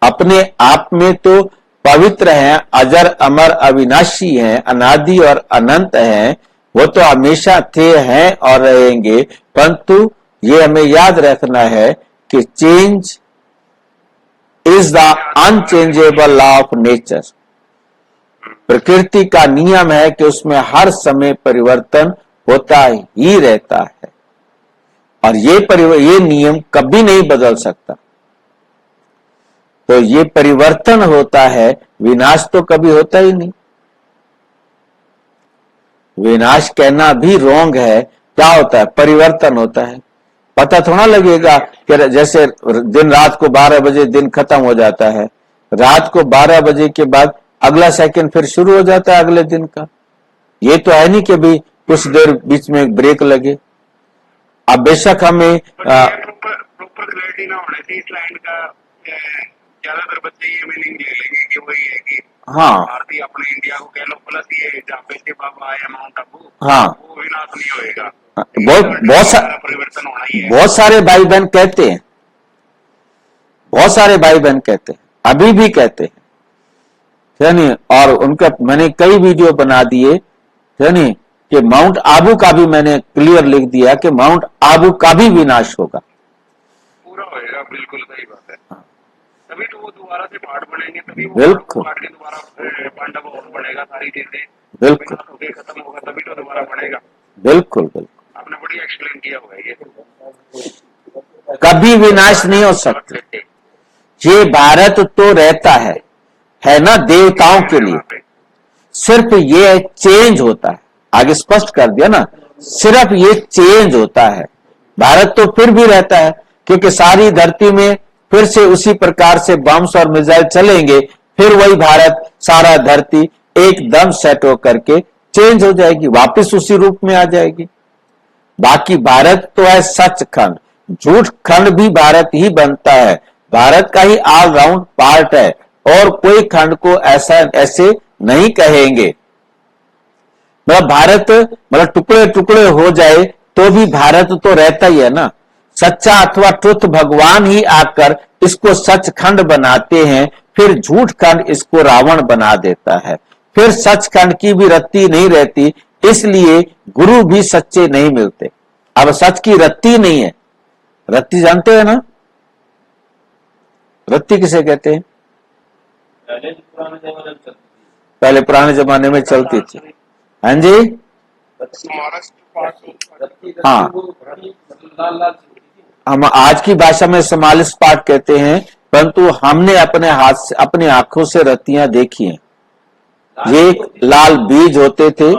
अपने आप में तो पवित्र हैं, अजर अमर अविनाशी हैं, अनादि और अनंत हैं। वो तो हमेशा थे, हैं और रहेंगे। परंतु ये हमें याद रखना है कि change is the unchangeable law of nature. प्रकृति का नियम है कि उसमें हर समय परिवर्तन होता ही रहता है, और ये नियम कभी नहीं बदल सकता। तो ये परिवर्तन होता है, विनाश तो कभी होता ही नहीं। विनाश कहना भी रॉन्ग है। क्या होता है? परिवर्तन होता है। पता थोड़ा लगेगा कि जैसे दिन रात को 12 बजे दिन खत्म हो जाता है, रात को 12 बजे के बाद अगला सेकंड फिर शुरू हो जाता है अगले दिन का। ये तो है नहीं कि भी कुछ देर बीच में ब्रेक लगे। अब बेशक हमें प्रॉपर क्लैरिटी ना होने से इस लाइन का ज्यादातर बच्चे ये मीनिंग ले लेंगे कि वही है कि हाँ, भारतीय अपने इंडिया को कह लो, प्लस ये जहाँ पे से बाबा आया माउंट आबू, हाँ, वो विनाश नहीं होएगा। बहुत होना ही है। बहुत सारे भाई बहन कहते हैं, बहुत सारे भाई बहन कहते हैं, अभी भी कहते हैं, यानी। और उनका मैंने कई वीडियो बना दिए, यानी कि माउंट आबू का भी मैंने क्लियर लिख दिया कि माउंट आबू का भी विनाश होगा, पूरा होएगा। बिल्कुल सही बात है। तभी तो वो दोबारा से पार्ट बनेंगे, तभी वो बिल्कुल पार्ट के दोबारा पांडव और बनेगा, सारी चीजें बिल्कुल खत्म होगा, तभी तो दोबारा बनेगा। बिल्कुल बिल्कुल। आपने बड़ी एक्सप्लेन किया हुआ है ये। कभी विनाश नहीं हो सकते। ये भारत तो रहता है ना देवताओं के लिए। सिर्फ ये चेंज होता है, आगे स्पष्ट कर दिया ना, सिर्फ ये चेंज होता है। भारत तो फिर भी रहता है, क्योंकि सारी धरती में फिर से उसी प्रकार से बम्स और मिसाइल चलेंगे, फिर वही भारत, सारा धरती एकदम सेट होकर के चेंज हो जाएगी, वापस उसी रूप में आ जाएगी। बाकी भारत तो है सचखंड, झूठ खंड भी भारत ही बनता है। भारत का ही ऑलराउंड पार्ट है और कोई खंड को ऐसे नहीं कहेंगे। मतलब भारत मतलब टुकड़े टुकड़े हो जाए तो भी भारत तो रहता ही है ना। सच्चा अथवा ट्रुथ भगवान ही आकर इसको सचखंड बनाते हैं, फिर झूठ खंड इसको रावण बना देता है, फिर सचखंड की भी रत्ती नहीं रहती, इसलिए गुरु भी सच्चे नहीं मिलते। अब सच की रत्ती नहीं है। रत्ती जानते हैं ना, रत्ती किसे कहते हैं? पहले पुराने जमाने में चलती थी। हाँ जी, हाँ, हम आज की भाषा में समालिस पाठ कहते हैं, परंतु हमने अपने हाथ से अपनी आंखों से रत्तियां देखी हैं। ये लाल बीज होते थे,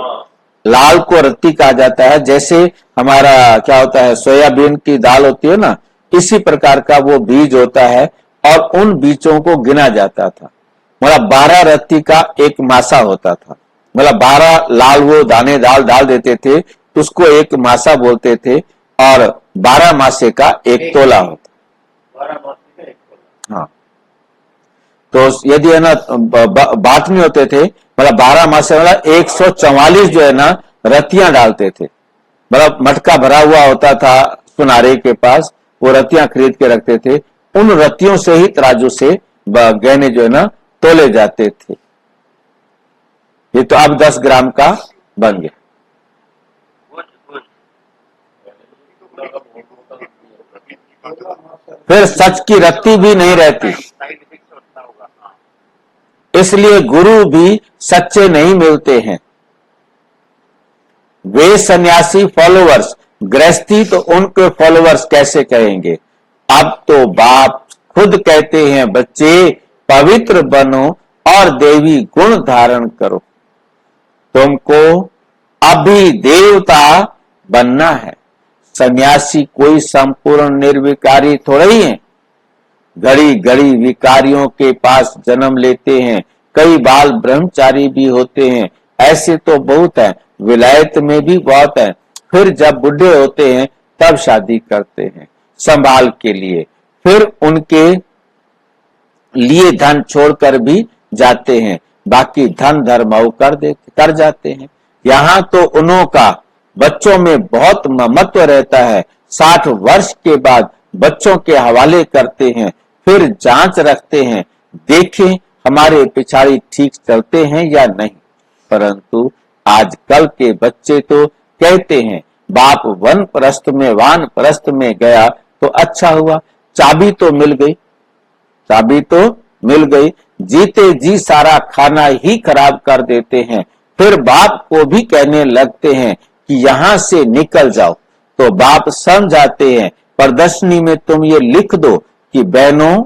लाल को रत्ती कहा जाता है। जैसे हमारा क्या होता है, सोयाबीन की दाल होती है ना, इसी प्रकार का वो बीज होता है और उन बीजों को गिना जाता था। मतलब 12 रत्ती का एक मासा होता था। मतलब 12 लाल वो दाने डाल देते थे, उसको एक मासा बोलते थे और 12 मासे का एक तोला होता। हाँ, तो यदि है ना बात नहीं होते थे, मतलब 12 मासे मतलब 144 जो है ना रत्तियां डालते थे। मतलब मटका भरा हुआ होता था सुनारे के पास, वो रत्तियां खरीद के रखते थे। उन रत्तियों से ही तराजू से गहने जो है ना तोले जाते थे। ये तो अब 10 ग्राम का बन गया। फिर सच की रत्ती भी नहीं रहती, इसलिए गुरु भी सच्चे नहीं मिलते हैं। वे सन्यासी फॉलोवर्स, गृहस्थी तो उनके फॉलोवर्स कैसे कहेंगे। अब तो बाप खुद कहते हैं, बच्चे पवित्र बनो और देवी गुण धारण करो। तुमको अभी देवता बनना है। सन्यासी कोई संपूर्ण निर्विकारी थोड़ा ही है। घड़ी घड़ी विकारियों के पास जन्म लेते हैं, कई बाल ब्रह्मचारी भी होते हैं। ऐसे तो बहुत है, विलायत में भी बहुत है। फिर जब बुढ़े होते हैं तब शादी करते हैं संभाल के लिए, फिर उनके लिए धन छोड़कर भी जाते हैं, बाकी धन धर्माऊ कर जाते हैं। यहाँ तो उन्हों का बच्चों में बहुत ममत्व रहता है। 60 वर्ष के बाद बच्चों के हवाले करते हैं, फिर जांच रखते हैं, देखें हमारे पिछाड़ी ठीक चलते हैं या नहीं। परंतु आजकल के बच्चे तो कहते हैं, बाप वन परस्त में वान परस्त में गया तो अच्छा हुआ, चाबी तो मिल गई, चाबी तो मिल गई। जीते जी सारा खाना ही खराब कर देते हैं, फिर बाप को भी कहने लगते हैं कि यहां से निकल जाओ। तो बाप समझाते हैं, प्रदर्शनी में तुम ये लिख दो कि बहनों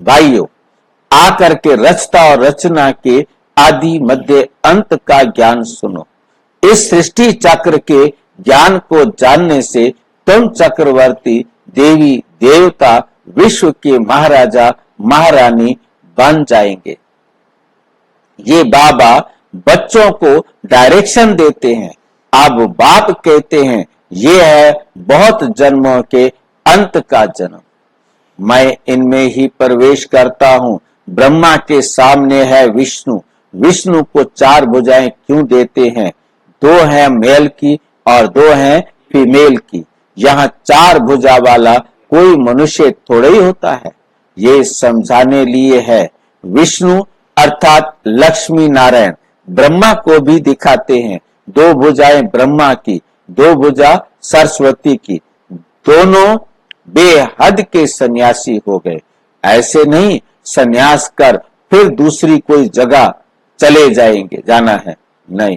भाइयों, आकर के रचता और रचना के आदि मध्य अंत का ज्ञान सुनो। इस सृष्टि चक्र के ज्ञान को जानने से तुम चक्रवर्ती, देवी देवता, विश्व के महाराजा महारानी बन जाएंगे। ये बाबा बच्चों को डायरेक्शन देते हैं। अब बाप कहते हैं, ये है बहुत जन्मों के अंत का जन्म। मैं इनमें ही प्रवेश करता हूं। ब्रह्मा के सामने है विष्णु। विष्णु को 4 भुजाएं क्यों देते हैं? 2 हैं मेल की और 2 हैं फीमेल की। यहाँ 4 भुजा वाला कोई मनुष्य थोड़ा ही होता है। ये समझाने लिए है। विष्णु अर्थात लक्ष्मी नारायण ब्रह्मा को भी दिखाते हैं। 2 भुजाएं ब्रह्मा की, 2 भुजा सरस्वती की। दोनों बेहद के सन्यासी हो गए। ऐसे नहीं सन्यास कर फिर दूसरी कोई जगह चले जाना है, नहीं।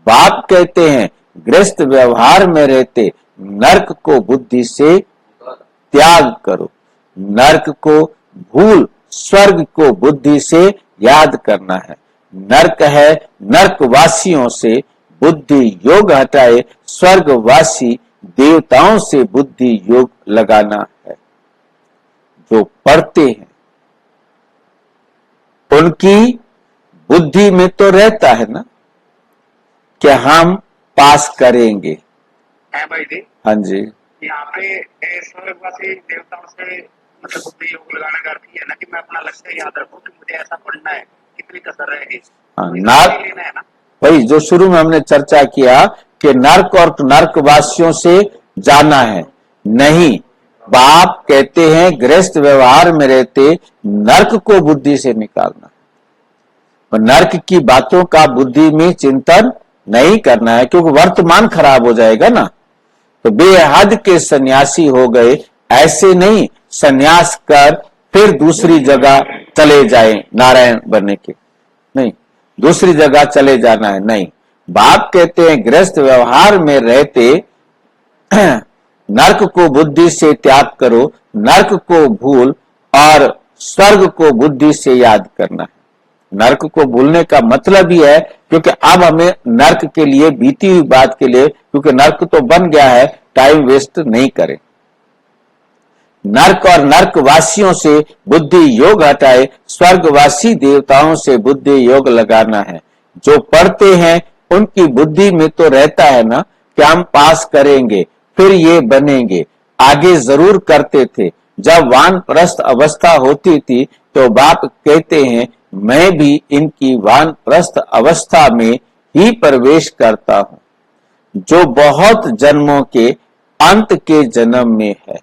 बाप कहते हैं, गृहस्थ व्यवहार में रहते नरक को बुद्धि से त्याग करो। नरक को भूल स्वर्ग को बुद्धि से याद करना है। नरक है नरकवासियों से बुद्धि योग हटाए, स्वर्गवासी देवताओं से बुद्धि योग लगाना है। जो पढ़ते हैं उनकी बुद्धि में तो रहता है ना कि हम पास करेंगे। है भाई जी, हाँ जी, यहाँ पे स्वर्गवासी देवताओं से मतलब बुद्धि योग लगाने का अर्थ ये है ना कि मैं अपना लक्ष्य याद रखूं कि मुझे ऐसा पढ़ना है, कितनी कसर रहेगी, नर्क, लेना है ना। वही जो शुरू में हमने चर्चा किया कि नर्क और नर्कवासियों से जाना है, नहीं, बाप कहते हैं गृहस्थ व्यवहार में रहते नर्क को बुद्धि से निकालना, और नर्क की बातों का बुद्धि में चिंतन नहीं करना है, क्योंकि वर्तमान खराब हो जाएगा ना। तो बेहद के सन्यासी हो गए, ऐसे नहीं सन्यास कर फिर दूसरी जगह चले जाए नारायण बनने के, नहीं, दूसरी जगह चले जाना है, नहीं। बाप कहते हैं गृहस्थ व्यवहार में रहते नर्क को बुद्धि से त्याग करो, नर्क को भूल और स्वर्ग को बुद्धि से याद करना है। नर्क को भूलने का मतलब ही है, क्योंकि अब हमें नर्क के लिए, बीती हुई बात के लिए, क्योंकि नर्क तो बन गया है, टाइम वेस्ट नहीं करें। नर्क और नर्कवासियों से बुद्धि योग हटाए, स्वर्गवासी देवताओं से बुद्धि योग लगाना है। जो पढ़ते हैं उनकी बुद्धि में तो रहता है ना कि हम पास करेंगे, फिर ये बनेंगे, आगे जरूर करते थे। जब वानप्रस्थ अवस्था होती थी तो बाप कहते हैं मैं भी इनकी वानप्रस्थ अवस्था में ही प्रवेश करता हूं, जो बहुत जन्मों के अंत के जन्म में है।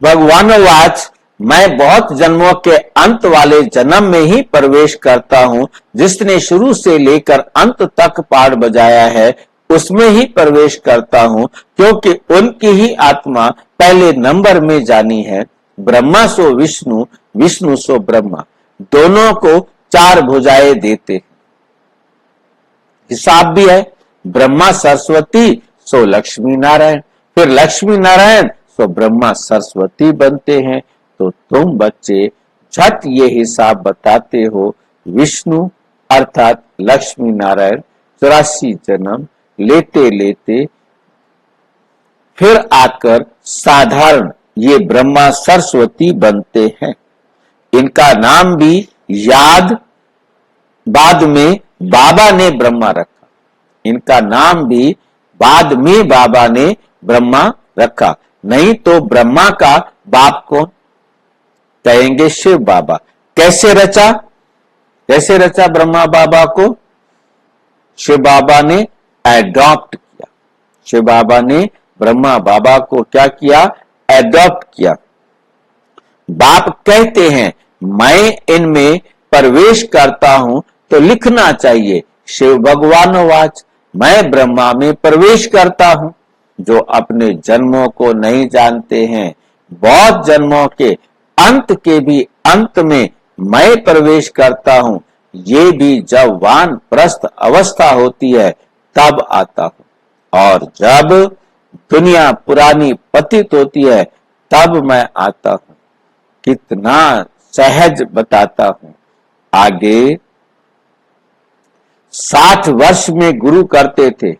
भगवानोवाच, मैं बहुत जन्मों के अंत वाले जन्म में ही प्रवेश करता हूं, जिसने शुरू से लेकर अंत तक पाठ बजाया है उसमें ही प्रवेश करता हूं, क्योंकि उनकी ही आत्मा पहले नंबर में जानी है। ब्रह्मा सो विष्णु, विष्णु सो ब्रह्मा, दोनों को चार भुजाएं देते। हिसाब भी है, ब्रह्मा सरस्वती सो लक्ष्मी नारायण, फिर लक्ष्मी नारायण सो ब्रह्मा सरस्वती बनते हैं। तो तुम बच्चे झट ये हिसाब बताते हो, विष्णु अर्थात लक्ष्मी नारायण 84 जन्म लेते लेते फिर आकर साधारण ये ब्रह्मा सरस्वती बनते हैं। इनका नाम भी याद बाद में बाबा ने ब्रह्मा रखा, इनका नाम भी बाद में बाबा ने ब्रह्मा रखा, नहीं तो ब्रह्मा का बाप कौन? कहेंगे शिव बाबा। कैसे रचा? कैसे रचा ब्रह्मा बाबा को? शिव बाबा ने एडॉप्ट किया, शिव बाबा ने ब्रह्मा बाबा को क्या किया? एडॉप्ट किया। बाप कहते हैं मैं इनमें प्रवेश करता हूं, तो लिखना चाहिए शिव भगवानोवाच, मैं ब्रह्मा में प्रवेश करता हूं। जो अपने जन्मों को नहीं जानते हैं, बहुत जन्मों के अंत के भी अंत में मैं प्रवेश करता हूं, ये भी जब वानप्रस्थ अवस्था होती है तब आता हूं, और जब दुनिया पुरानी पतित होती है तब मैं आता हूं। कितना सहज बताता हूं। आगे 60 वर्ष में गुरु करते थे,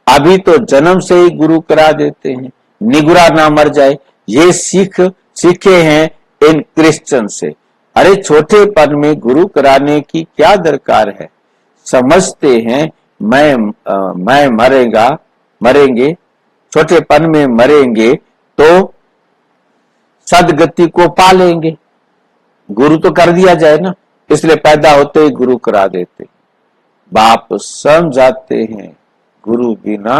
अभी तो जन्म से ही गुरु करा देते हैं, निगुरा ना मर जाए। ये सीखे हैं इन क्रिश्चियन से। अरे छोटे पन में गुरु कराने की क्या दरकार है? समझते हैं मैं मरेंगे, छोटेपन में मरेंगे तो सदगति को पालेंगे, गुरु तो कर दिया जाए ना, इसलिए पैदा होते ही गुरु करा देते। बाप समझाते हैं गुरु बिना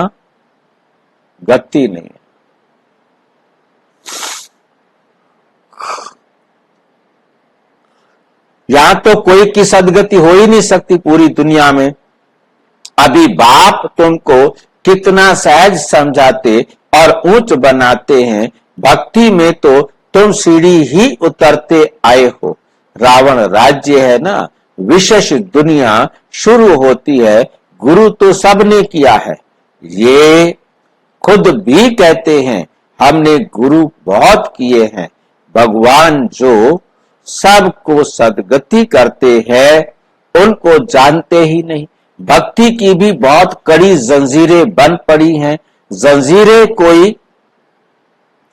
गति नहीं है। यहां तो कोई की सदगति हो ही नहीं सकती पूरी दुनिया में। अभी बाप तुमको कितना सहज समझाते और ऊंच बनाते हैं। भक्ति में तो तुम सीढ़ी ही उतरते आए हो। रावण राज्य है ना, विशेष दुनिया शुरू होती है, गुरु तो सबने किया है। ये खुद भी कहते हैं हमने गुरु बहुत किए हैं। भगवान जो सबको सदगति करते हैं उनको जानते ही नहीं। भक्ति की भी बहुत कड़ी जंजीरें बन पड़ी हैं। जंजीरें कोई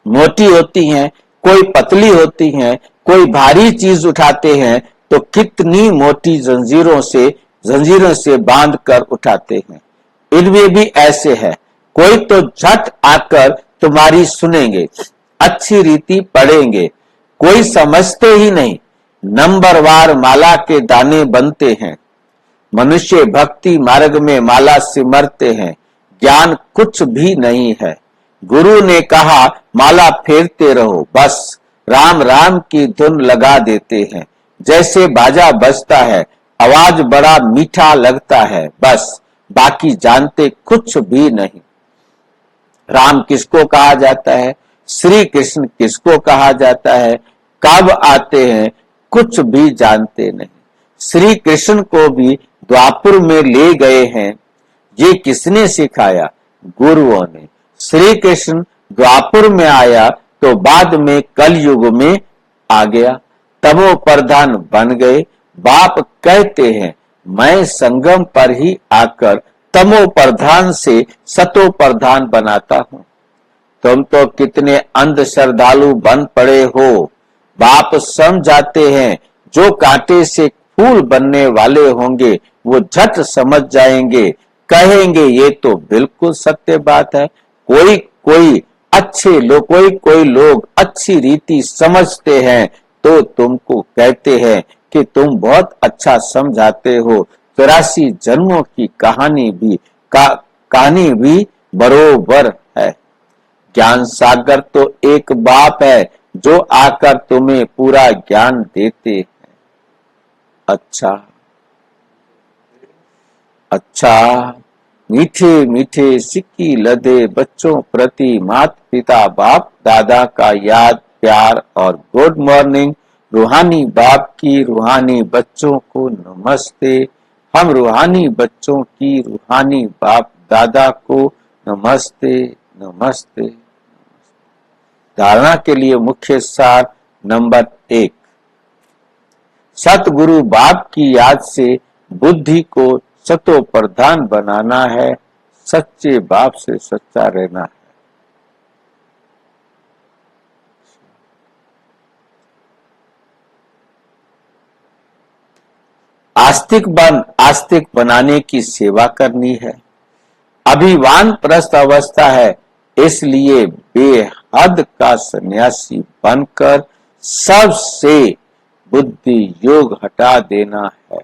मोटी होती हैं, कोई पतली होती हैं, कोई भारी चीज उठाते हैं तो कितनी मोटी जंजीरों से बांध कर उठाते हैं। इनमें भी ऐसे है, कोई तो झट आकर तुम्हारी सुनेंगे, अच्छी रीति पढ़ेंगे, कोई समझते ही नहीं, नंबरवार माला के दाने बनते हैं। मनुष्य भक्ति मार्ग में माला सिमरते हैं, ज्ञान कुछ भी नहीं है। गुरु ने कहा माला फेरते रहो, बस राम राम की धुन लगा देते हैं। जैसे बाजा बजता है, आवाज बड़ा मीठा लगता है, बस बाकी जानते कुछ भी नहीं। राम किसको कहा जाता है, श्री कृष्ण किसको कहा जाता है, कब आते हैं, कुछ भी जानते नहीं। श्री कृष्ण को भी द्वापर में ले गए हैं, ये किसने सिखाया, गुरुओं ने। श्री कृष्ण द्वापर में आया तो बाद में कलयुग में आ गया, तमो प्रधान बन गए। बाप कहते हैं मैं संगम पर ही आकर तमो प्रधान से सतो प्रधान बनाता हूं। तुम तो कितने अंध श्रद्धालु बन पड़े हो। बाप समझाते हैं जो कांटे से फूल बनने वाले होंगे वो झट समझ जाएंगे, कहेंगे ये तो बिल्कुल सत्य बात है। कोई कोई लोग अच्छी रीति समझते हैं तो तुमको कहते हैं कि तुम बहुत अच्छा समझाते हो। 84 जन्मों की कहानी भी बरोबर है। ज्ञान सागर तो एक बाप है जो आकर तुम्हें पूरा ज्ञान देते हैं। अच्छा मीठे मीठे सिक्की लदे बच्चों प्रति माता पिता बाप दादा का याद प्यार और गुड मॉर्निंग। रूहानी बाप की रूहानी बच्चों को नमस्ते। हम रूहानी बच्चों की रूहानी बाप दादा को नमस्ते नमस्ते। धारणा के लिए मुख्य सार नंबर 1, सतगुरु बाप की याद से बुद्धि को सतो प्रधान बनाना है, सच्चे बाप से सच्चा रहना है। आस्तिक बनाने की सेवा करनी है। अभिमान प्रस्त अवस्था है, इसलिए बेहद का सन्यासी बनकर सबसे बुद्धि योग हटा देना है।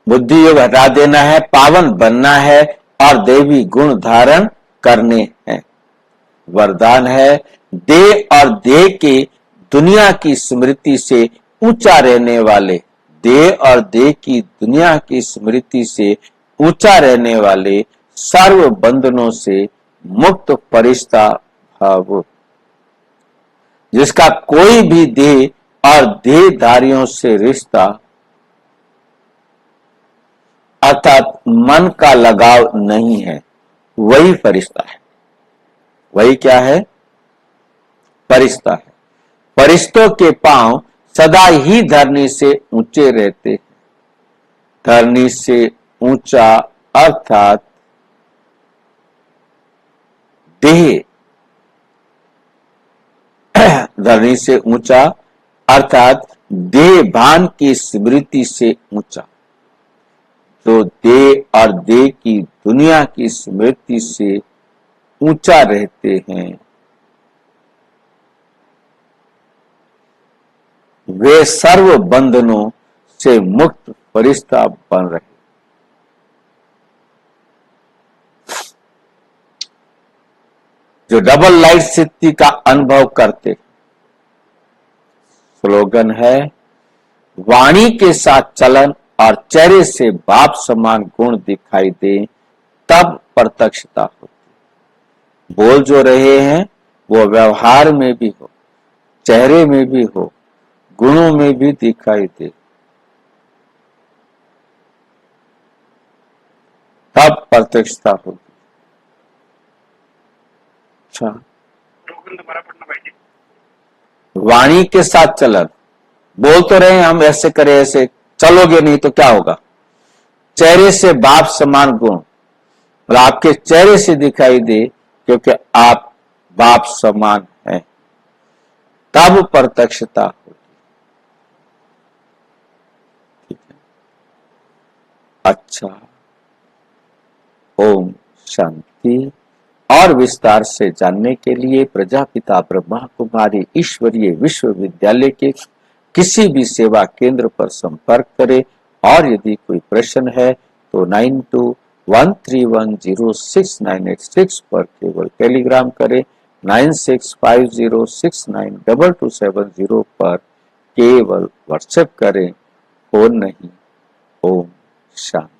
बुद्धि योग हटा देना है, पावन बनना है और देवी गुण धारण करने हैं। वरदान है देह और देह के दुनिया की स्मृति से ऊंचा रहने वाले, देह और देह की दुनिया की स्मृति से ऊंचा रहने वाले, सर्व बंधनों से मुक्त फरिश्ता भाव, जिसका कोई भी देह और देहधारियों से रिश्ता अर्थात मन का लगाव नहीं है, वही फरिश्ता है। वही क्या है, फरिश्ता है। फरिश्तों के पांव सदा ही धरनी से ऊंचे रहते हैं। धरनी से ऊंचा अर्थात देह, धरनी से ऊंचा अर्थात देह भान की स्मृति से ऊंचा। जो देह और देह की दुनिया की स्मृति से ऊंचा रहते हैं वे सर्व बंधनों से मुक्त फरिश्ता बन रहे। जो डबल लाइट स्थिति का अनुभव करते, स्लोगन है वाणी के साथ चलन और चेहरे से बाप समान गुण दिखाई दे तब प्रत्यक्षता होती। बोल जो रहे हैं वो व्यवहार में भी हो, चेहरे में भी हो, गुणों में भी दिखाई दे, तब प्रत्यक्षता होगी। अच्छा, वाणी के साथ चलन, बोल तो रहे हैं हम ऐसे करें ऐसे, चलोगे नहीं तो क्या होगा। चेहरे से बाप समान गुण, और आपके चेहरे से दिखाई दे क्योंकि आप बाप समान हैं। तब प्रत्यक्षता होगी। ठीक है, अच्छा, ओम शांति। और विस्तार से जानने के लिए प्रजापिता ब्रह्मा कुमारी ईश्वरीय विश्वविद्यालय के किसी भी सेवा केंद्र पर संपर्क करें। और यदि कोई प्रश्न है तो 9213106986 पर केवल टेलीग्राम करें। 9650692270 पर केवल व्हाट्सएप करें, फोन नहीं। ओम शांति।